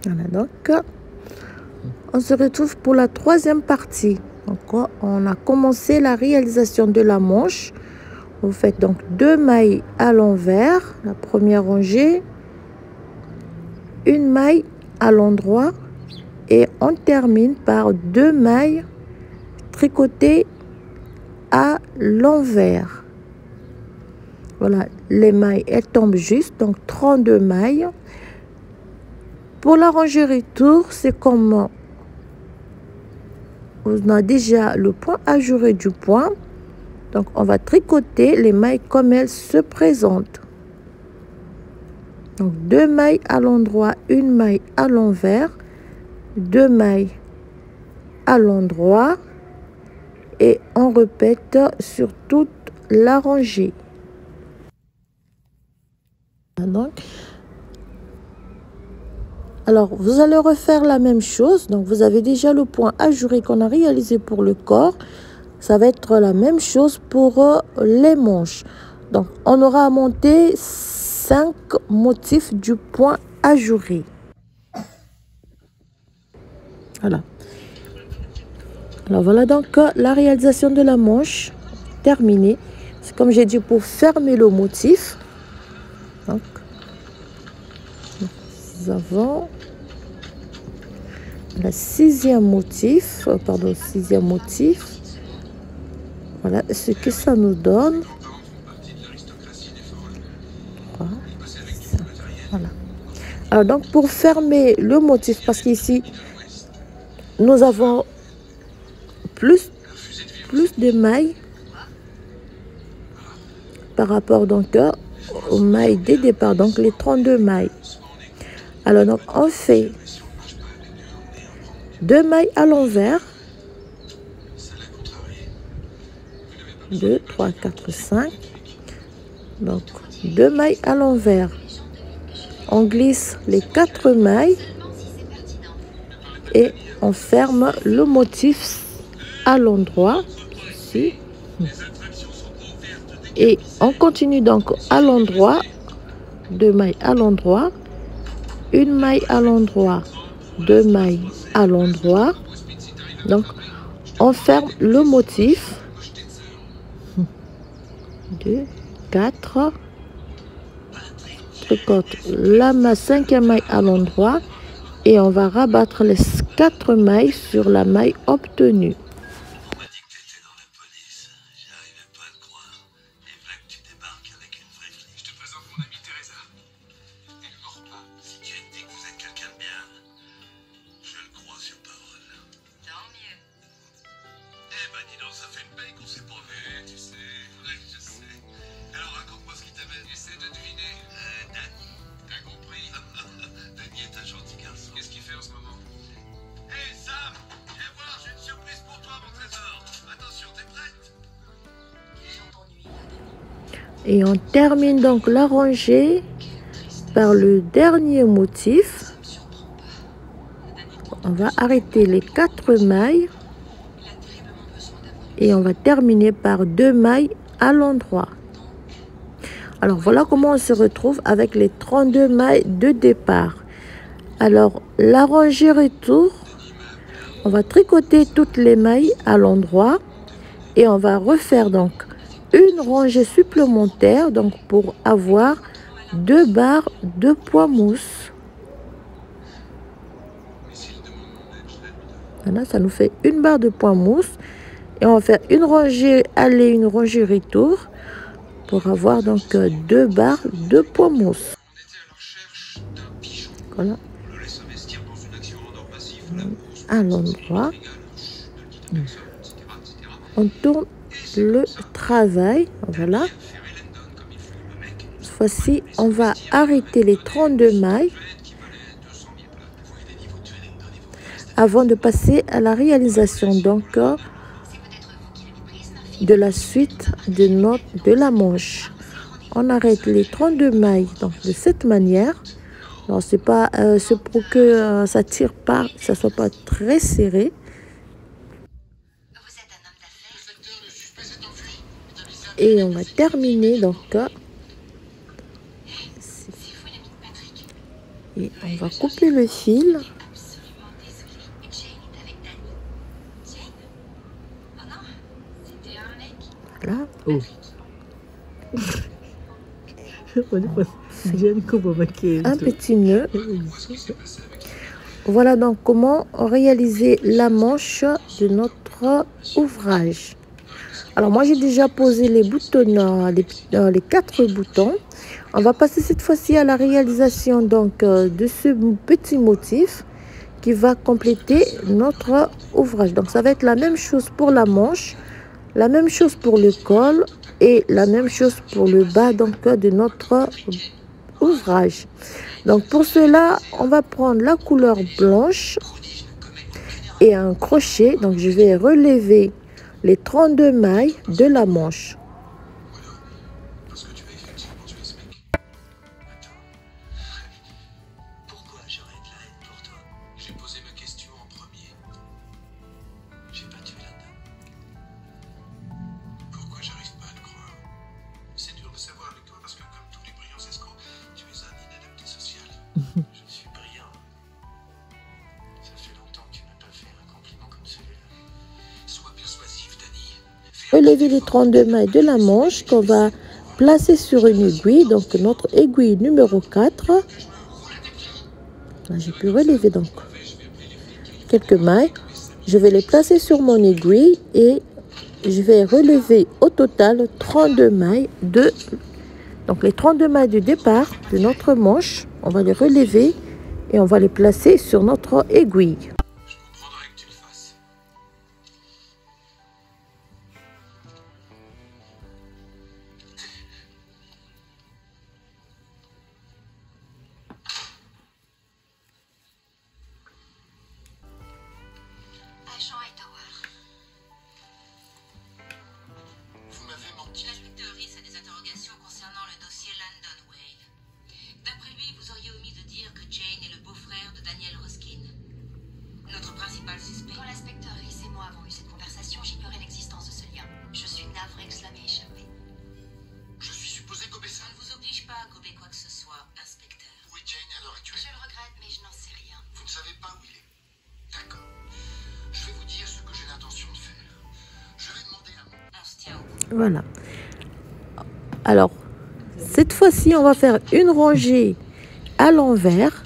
Voilà, donc on se retrouve pour la troisième partie. Donc on a commencé la réalisation de la manche. Vous faites donc 2 mailles à l'envers, la première rangée, une maille à l'endroit et on termine par 2 mailles tricotées à l'envers. Voilà, les mailles elles tombent juste, donc 32 mailles. Pour la rangée retour, c'est comme on a déjà le point ajouré du point. Donc, on va tricoter les mailles comme elles se présentent. Donc, 2 mailles à l'endroit, une maille à l'envers, 2 mailles à l'endroit et on répète sur toute la rangée. Donc, alors, vous allez refaire la même chose. Donc, vous avez déjà le point ajouré qu'on a réalisé pour le corps. Ça va être la même chose pour les manches. Donc, on aura à monter 5 motifs du point ajouré. Voilà. Alors, voilà donc la réalisation de la manche terminée. C'est comme j'ai dit pour fermer le motif. Donc, nous avons la sixième motif. Sixième motif. Voilà ce que ça nous donne. 3, 5, voilà. Alors donc pour fermer le motif, parce qu'ici nous avons plus de mailles par rapport donc aux mailles des départs, donc les 32 mailles. Alors donc on fait 2 mailles à l'envers. 2, 3, 4, 5. Donc 2 mailles à l'envers. On glisse les 4 mailles et on ferme le motif à l'endroit ici. Et on continue donc à l'endroit, 2 mailles à l'endroit, une maille à l'endroit, 2 mailles à l'endroit. Donc on ferme le motif. 2, 4, tricote la 5e maille à l'endroit et on va rabattre les 4 mailles sur la maille obtenue. Et on termine donc la rangée par le dernier motif. On va arrêter les 4 mailles et on va terminer par 2 mailles à l'endroit. Alors voilà comment on se retrouve avec les 32 mailles de départ. Alors la rangée retour, on va tricoter toutes les mailles à l'endroit et on va refaire donc une rangée supplémentaire donc pour avoir 2 barres de poids mousse. Voilà, ça nous fait une barre de poids mousse et on va faire une rangée aller, une rangée retour pour avoir donc 2 barres de poids mousse. Voilà. À l'endroit, on tourne le travail. Voilà. Cette fois-ci, on va arrêter les 32 mailles avant de passer à la réalisation donc de la suite de la manche. On arrête les 32 mailles donc de cette manière. Alors c'est pour que ça tire pas, ça soit pas très serré. Et on va terminer donc Et on va couper le fil. Voilà. Oh. Un petit nœud. Voilà donc comment réaliser la manche de notre ouvrage. Alors moi j'ai déjà posé les boutons, les 4 boutons. On va passer cette fois-ci à la réalisation donc de ce petit motif qui va compléter notre ouvrage. Donc ça va être la même chose pour la manche, la même chose pour le col et la même chose pour le bas donc de notre ouvrage. Donc pour cela, on va prendre la couleur blanche et un crochet. Donc je vais relever les 32 mailles de la manche. Pourquoi j'aurais de la haine pour toi? J'ai posé ma question en premier. J'ai pas tué la dame. Pourquoi j'arrive pas à te croire? C'est dur de savoir avec toi parce que comme tous les brillants escrocs, tu es un inadapté social. Je suis brillant. Ça fait longtemps que tu m'as pas fait un compliment comme celui-là. Sois persuasif, Dani. Relevez les 32 mailles de la manche qu'on va placer sur une aiguille, donc notre aiguille numéro 4. J'ai pu relever donc quelques mailles. Je vais les placer sur mon aiguille et je vais relever au total 32 mailles donc les 32 mailles de départ de notre manche. On va les relever et on va les placer sur notre aiguille. Je comprendrais que tu le fasses. Agent Hightower. Vous m'avez menti. L'inspecteur Reese a des interrogations concernant le dossier Landon Wade. D'après lui, vous auriez omis de dire que Jane est le beau-frère de Daniel Ruskin, notre principal suspect. Quand l'inspecteur Reese et moi avons eu cette conversation, j'ignorais l'existence de ce lien. Je suis navrée que cela m'ait échappé. Je suis supposé gober ça. Ça ne vous oblige pas à gober quoi que ce soit, inspecteur. Où est Jane à l'heure actuelle? Je le regrette, mais je n'en sais rien. Vous ne savez pas où il est. D'accord. Je vais vous dire ce que j'ai l'intention de faire. Je vais demander à mon... On se tient au courant. Voilà. Alors, cette fois-ci, on va faire une rangée à l'envers.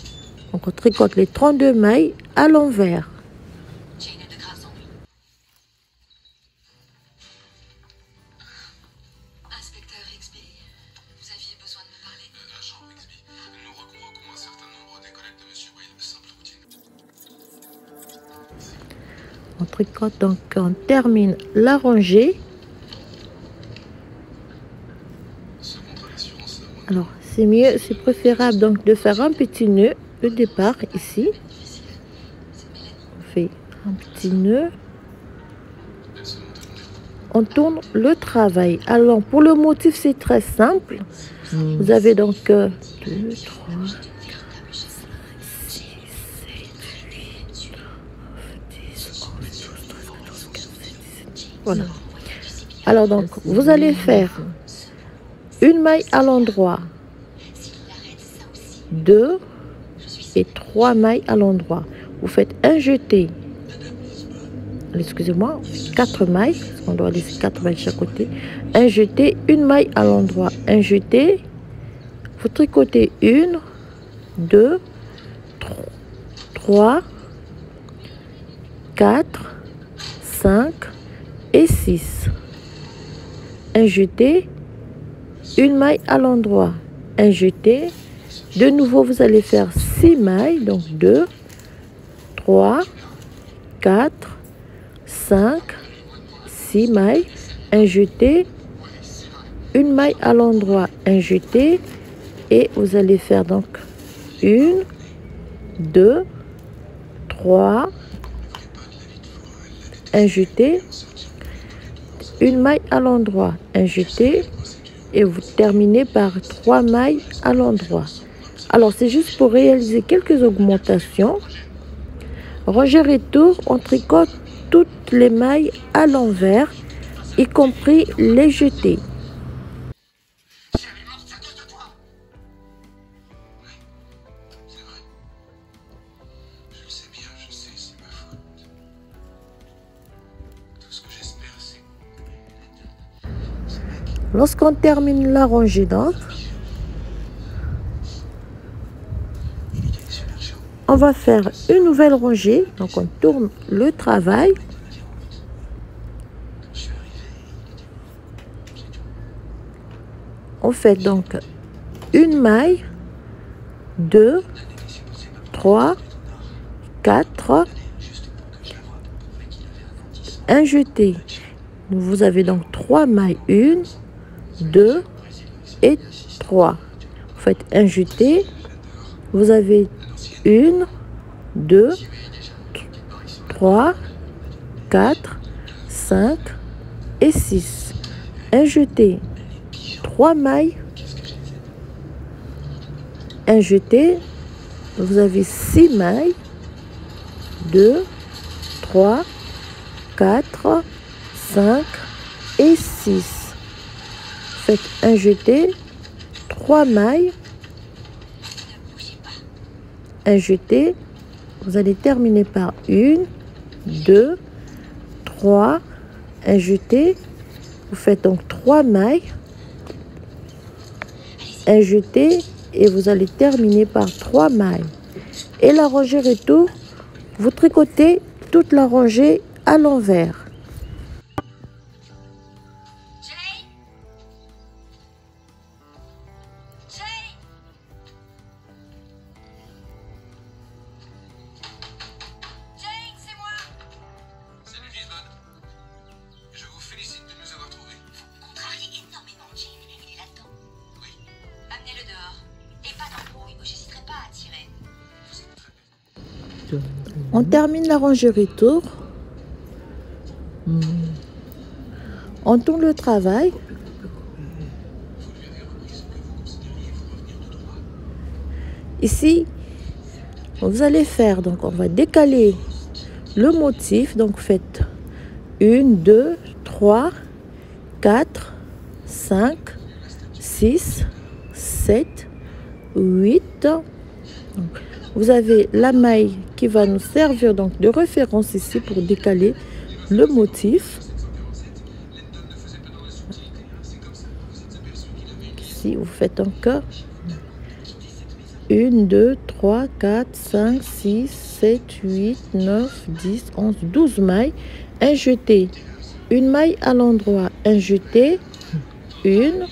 Donc, on tricote les 32 mailles à l'envers. Jane a de graves ennuis. Inspecteur Rixby, vous aviez besoin de me parler. Agent Bixby, nous reconvoquons un certain nombre des collègues de M. Wade. Simple routine. On tricote donc, on termine la rangée. Ce contrat d'assurance, Alors, c'est mieux, c'est préférable donc de faire un petit nœud au départ ici. On fait un petit nœud. elle se montre On tourne le travail. Alors, pour le motif, c'est très simple. Vous avez donc 2, 3, 4, 5, 6, 7, 8, 9, 10, 11, 12, 13, 14, 15, 16, 17. Voilà. Alors, donc, vous allez faire une maille à l'endroit, 2 et 3 mailles à l'endroit. Vous faites un jeté. Excusez-moi, 4 mailles, parce qu'on doit laisser 4 mailles de chaque côté. Un jeté, une maille à l'endroit. Un jeté, vous tricotez 1, 2, 3, 4, 5 et 6. Un jeté, une maille à l'endroit. Un jeté, de nouveau vous allez faire 6 mailles, donc 2, 3, 4, 5, 6 mailles, un jeté, une maille à l'endroit, un jeté, et vous allez faire donc 1, 2, 3, un jeté, une maille à l'endroit, un jeté, et vous terminez par 3 mailles à l'endroit. Alors c'est juste pour réaliser quelques augmentations. Rangée retour, on tricote toutes les mailles à l'envers, y compris les jetés. Si elle est morte, c'est à cause de toi. Oui, c'est vrai. Lorsqu'on termine la rangée, donc, on va faire une nouvelle rangée. Donc, on tourne le travail. On fait donc une maille, 2, 3, 4, un jeté. Vous avez donc 3 mailles, 1, 2 et 3. Vous faites un jeté. Vous avez 1, 2, 3, 4, 5 et 6. Un jeté. 3 mailles, un jeté, vous avez 6 mailles, 2, 3, 4, 5 et 6. Faites un jeté, 3 mailles, un jeté, vous allez terminer par 1, 2, 3, un jeté, vous faites donc 3 mailles, un jeté et vous allez terminer par 3 mailles. Et la rangée retour, vous tricotez toute la rangée à l'envers. On termine la rangée retour. On tourne le travail. Ici, vous allez faire, donc on va décaler le motif. Donc faites 1, 2, 3, 4, 5, 6, 7, 8. Donc, vous avez la maille qui va nous servir donc de référence ici pour décaler le motif. Ici, vous faites encore 1, 2, 3, 4, 5, 6, 7, 8, 9, 10, 11, 12 mailles. Un jeté, une maille à l'endroit, un jeté, 1,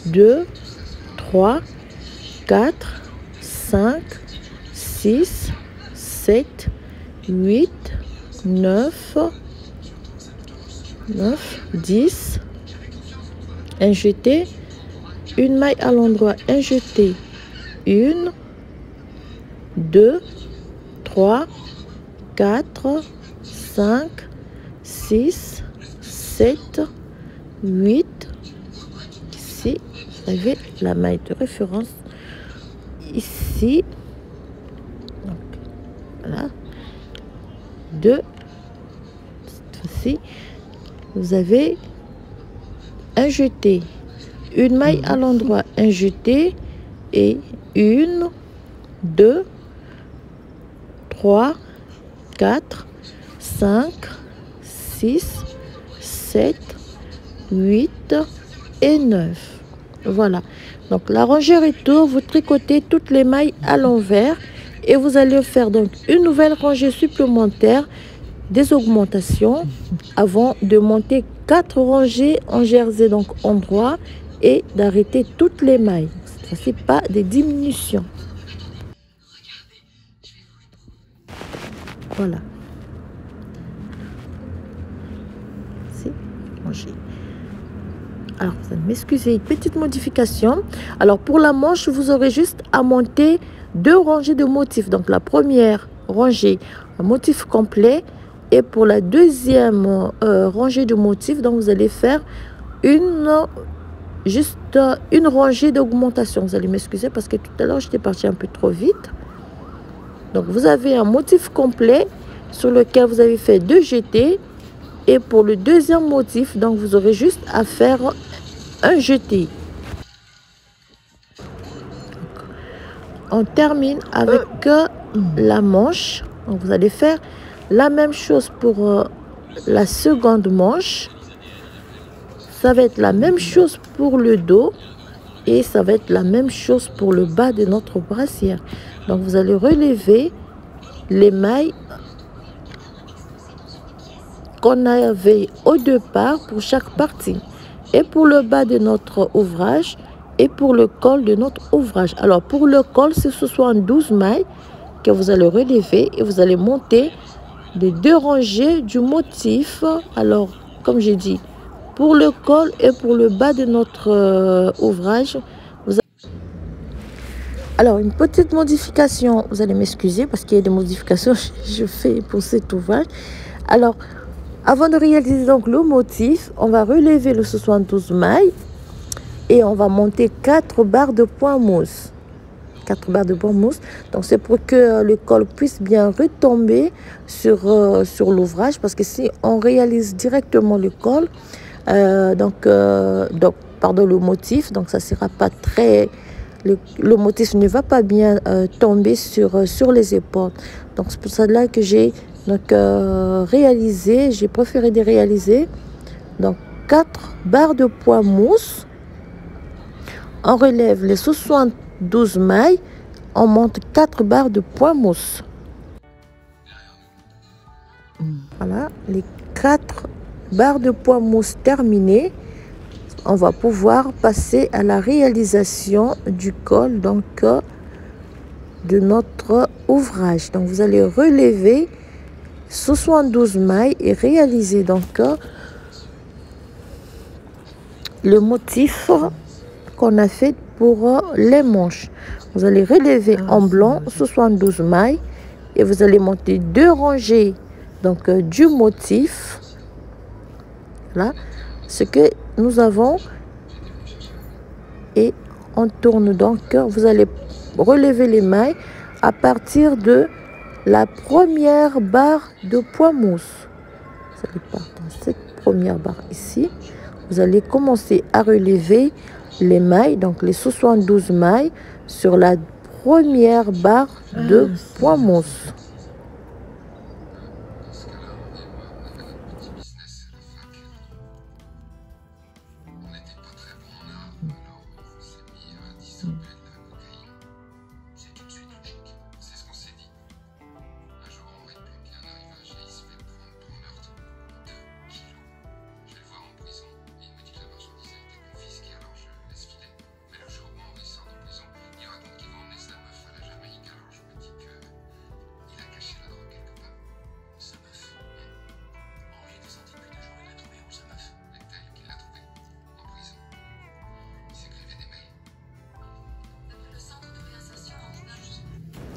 2, 3, 4, 5, 6, 7, 8, 9, 10, un jeté, une maille à l'endroit, un jeté, 1, 2, 3, 4, 5, 6, 7, 8, ici, vous avez la maille de référence. Ici, donc, voilà, 2, cette fois-ci, vous avez un jeté, une maille à l'endroit, un jeté et 1, 2, 3, 4, 5, 6, 7, 8 et 9. Voilà. Donc la rangée retour, vous tricotez toutes les mailles à l'envers et vous allez faire donc une nouvelle rangée supplémentaire des augmentations avant de monter 4 rangées en jersey donc en droit et d'arrêter toutes les mailles. Cette fois-ci, pas des diminutions. Voilà. C'est rangé. Alors, vous allez m'excuser, une petite modification. Alors, pour la manche, vous aurez juste à monter 2 rangées de motifs. Donc, la première rangée, un motif complet. Et pour la deuxième rangée de motifs, donc vous allez faire juste une rangée d'augmentation. Vous allez m'excuser parce que tout à l'heure, j'étais partie un peu trop vite. Donc, vous avez un motif complet sur lequel vous avez fait 2 jetés. Et pour le deuxième motif, donc vous aurez juste à faire un jeté. On termine avec la manche. Donc vous allez faire la même chose pour la seconde manche. Ça va être la même chose pour le dos et ça va être la même chose pour le bas de notre brassière. Donc vous allez relever les mailles qu'on avait au départ pour chaque partie. Et pour le bas de notre ouvrage et pour le col de notre ouvrage. Alors pour le col, c'est 72 mailles que vous allez relever et vous allez monter les 2 rangées du motif. Alors comme j'ai dit, pour le col et pour le bas de notre ouvrage, alors une petite modification, vous allez m'excuser parce qu'il y a des modifications que je fais pour cet ouvrage. Alors avant de réaliser donc le motif, on va relever le 72 mailles et on va monter 4 barres de point mousse. 4 barres de point mousse. Donc c'est pour que le col puisse bien retomber sur l'ouvrage, parce que si on réalise directement le col, le motif, donc ça sera pas très, le motif ne va pas bien tomber sur les épaules. Donc c'est pour cela que j'ai j'ai préféré de réaliser donc 4 barres de point mousse. On relève les 72 mailles, on monte 4 barres de point mousse. Voilà, les 4 barres de point mousse terminées, on va pouvoir passer à la réalisation du col donc de notre ouvrage. Donc vous allez relever 72 mailles et réaliser donc le motif qu'on a fait pour les manches. Vous allez relever en blanc 72 mailles et vous allez monter 2 rangées donc du motif. Voilà ce que nous avons, et on tourne donc. Vous allez relever les mailles à partir de la première barre de point mousse. Vous allez partir dans cette première barre ici. Vous allez commencer à relever les mailles, donc les 72 mailles sur la première barre de point mousse.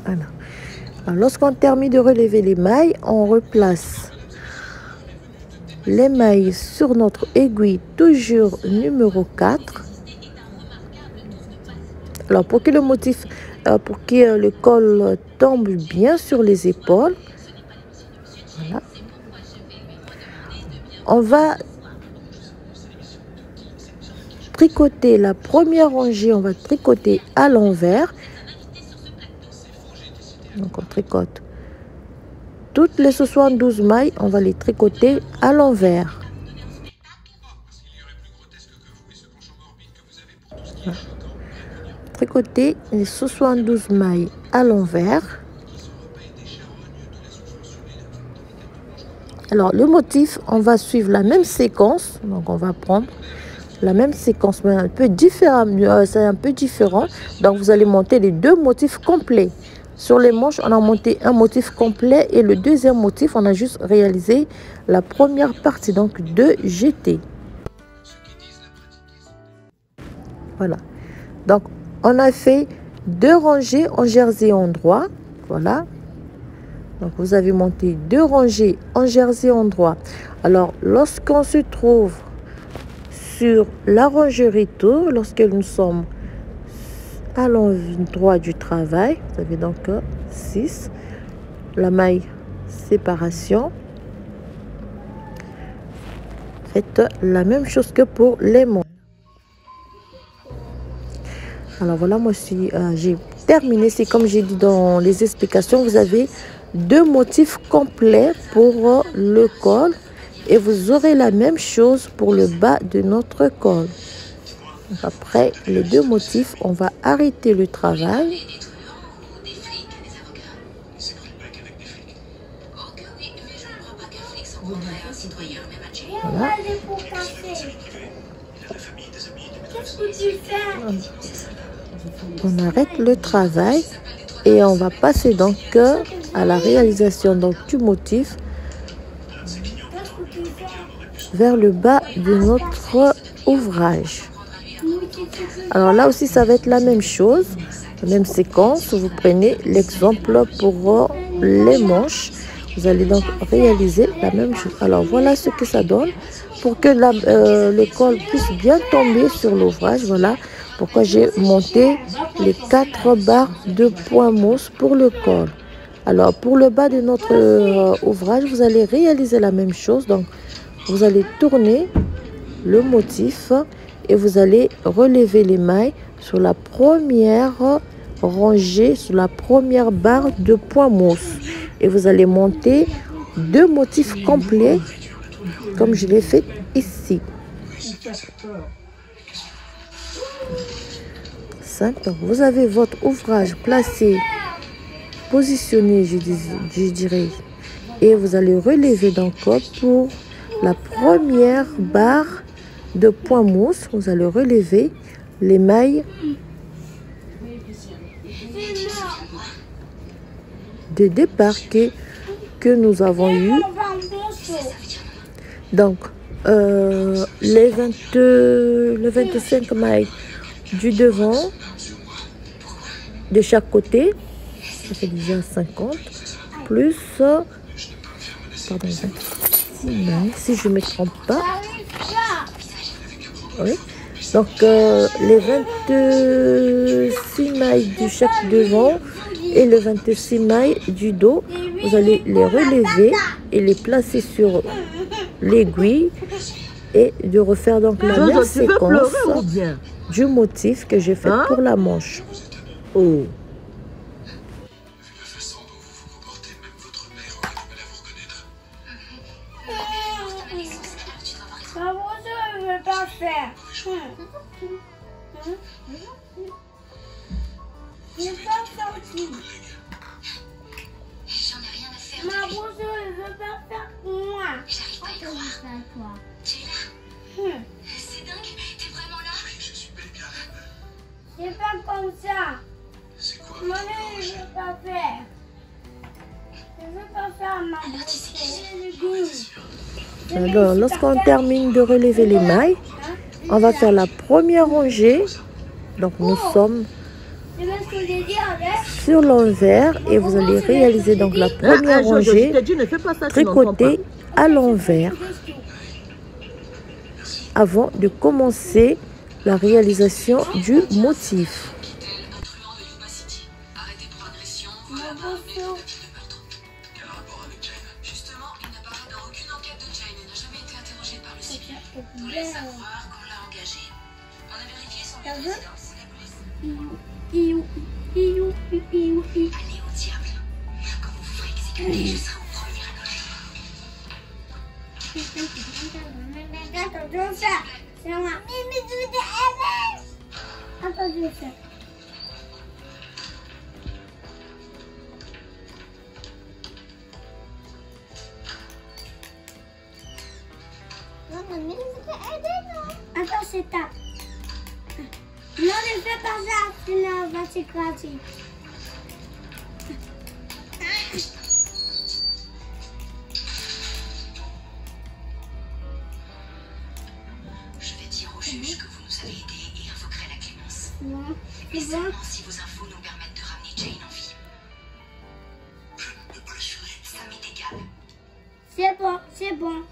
Voilà. Alors, lorsqu'on termine de relever les mailles, on replace les mailles sur notre aiguille, toujours numéro 4. Alors pour que le motif, pour que le col tombe bien sur les épaules, voilà, on va tricoter la première rangée, on va tricoter à l'envers. Donc on tricote toutes les 72 mailles, on va les tricoter à l'envers. Voilà. Tricoter les 72 mailles à l'envers. Alors le motif, on va suivre la même séquence, donc on va prendre la même séquence mais un peu différent, c'est un peu différent. Donc vous allez monter les 2 motifs complets. Sur les manches, on a monté un motif complet et le deuxième motif, on a juste réalisé la première partie, donc de jeter. Voilà. Donc, on a fait 2 rangées en jersey endroit. Voilà. Donc, vous avez monté 2 rangées en jersey endroit. Alors, lorsqu'on se trouve sur la rangée retour, lorsque nous sommes à l'endroit du travail, vous avez donc 6, la maille séparation. Faites la même chose que pour les manches. Alors voilà, moi j'ai terminé. C'est comme j'ai dit dans les explications, vous avez 2 motifs complets pour le col Et vous aurez la même chose pour le bas de notre col. Après les deux motifs, on va arrêter le travail. Des truands ou des flics, des avocats? C'est pris le bec avec des flics. Ok, oui, mais je ne crois pas qu'un flic s'encontrerait un citoyen, même à Jane. Voilà. Il a de la famille, des amis, des maîtresses. On arrête le travail et on va passer donc à la réalisation donc, du motif vers le bas de notre ouvrage. Alors là aussi, ça va être la même chose, la même séquence. Vous prenez l'exemple pour les manches. Vous allez donc réaliser la même chose. Alors voilà ce que ça donne pour que le col puisse bien tomber sur l'ouvrage. Voilà pourquoi j'ai monté les 4 barres de point mousse pour le col. Alors pour le bas de notre ouvrage, vous allez réaliser la même chose. Donc vous allez tourner le motif et vous allez relever les mailles sur la première rangée, sur la première barre de point mousse. Et vous allez monter 2 motifs complets comme je l'ai fait ici. Simple. Donc, vous avez votre ouvrage placé, positionné, je dirais, et vous allez relever donc pour la première barre de point mousse. Vous allez relever les mailles de départ que nous avons eu. Donc les 25 mailles du devant de chaque côté, ça fait déjà 50 plus pardon, 26 mailles, si je ne me trompe pas. Oui. Donc les 26 mailles de chaque devant et les 26 mailles du dos, vous allez les relever et les placer sur l'aiguille et de refaire donc la même séquence du motif que j'ai fait pour la manche. Vu la façon dont vous vous comportez, même votre mère aurait du mal à vous reconnaître. Alors tu dois avoir raison. Maman, je ne veux pas faire. Je n'ai pas sorti. J'en ai rien à faire. Maman, je ne veux pas faire moi. J'arrive pas à y croire. Tu es là? C'est dingue, t'es vraiment là? Oui, je suis bel et bien là. C'est pas comme ça. C'est quoi? Moi, je ne veux pas faire. Je ne veux pas faire ma Alors tu sais qui c'est? Alors, lorsqu'on termine de relever les mailles, on va faire la première rangée. Donc nous sommes C'est ce que j'ai dit avec. sur l'envers et vous allez réaliser donc la première rangée tricotée à l'envers avant de commencer la réalisation du motif. Un truand de Lima City. Arrêté pour agression, vol à main armée et tentative de meurtre. Quel rapport avec Jane? Justement, il n'apparaît dans aucune enquête de Jane et n'a jamais été interrogé par le civil. Tout laisse à croire qu'on l'a engagé. On a vérifié son lieu de résidence. La police. Allez au diable. Quand vous vous ferez exécuter, je serai au premier à gauche. Attends, je vais faire. C'est moi. Mais tu veux dire Attends, je vais faire. Attends, c'est ta. Non, ne fais pas ça, sinon on va s'écraser. Je vais dire au juge que vous nous avez aidés et invoquerai la clémence. Non, Mais c'est bon. seulement si vos infos nous permettent de ramener Jane en vie. Je ne peux pas l'assurer. Ça m'est égal. C'est bon, c'est bon.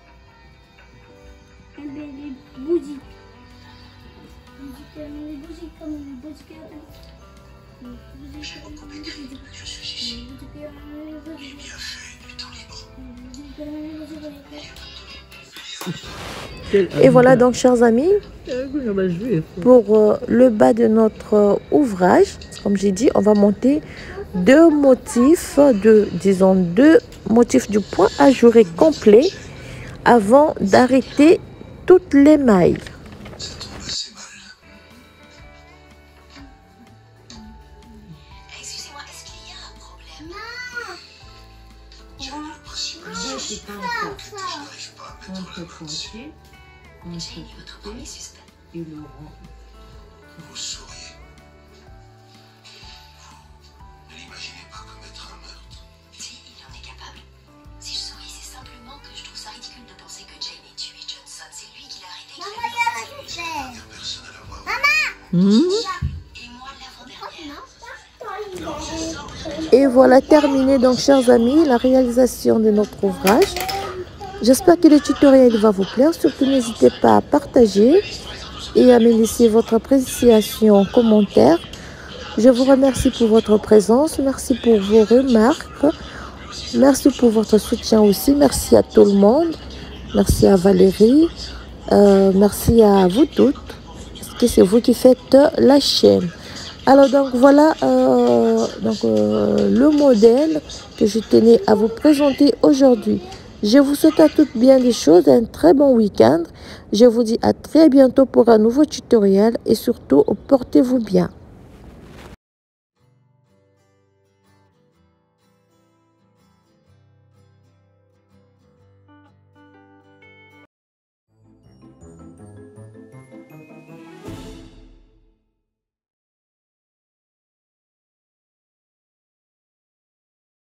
Eh bien, les bougies. Les bougies comme les bougies. J'ai beaucoup écrit depuis que je suis ici. J'ai bien fait du temps libre. Et voilà donc chers amis pour le bas de notre ouvrage. Comme j'ai dit, on va monter 2 motifs, disons 2 motifs du point ajouré complet avant d'arrêter toutes les mailles. Ça tombe assez mal. Excusez-moi, est-ce qu'il y a un problème? Jane, le principal souci, C'est pas c'est que je n'arrive pas à mettre la main dessus. un Jane est votre premier suspect. et Laurent. Vous souriez. Vous ne l'imaginez pas commettre un meurtre. Si, il en est capable. Si je souris, c'est simplement que je trouve ça ridicule de penser que Jane ait tué Johnson. C'est lui qui l'a arrêté. Maman, il y a la Il n'y a personne à l'avoir. Et moi, l'avant-dernière. Et voilà terminé donc chers amis la réalisation de notre ouvrage. J'espère que le tutoriel va vous plaire. Surtout n'hésitez pas à partager et à me laisser votre appréciation en commentaire. Je vous remercie pour votre présence. Merci pour vos remarques. Merci pour votre soutien aussi. Merci à tout le monde. Merci à Valérie. Merci à vous toutes. Parce que c'est vous qui faites la chaîne. Alors donc voilà le modèle que je tenais à vous présenter aujourd'hui. Je vous souhaite à toutes bien des choses, un très bon week-end. Je vous dis à très bientôt pour un nouveau tutoriel et surtout portez-vous bien.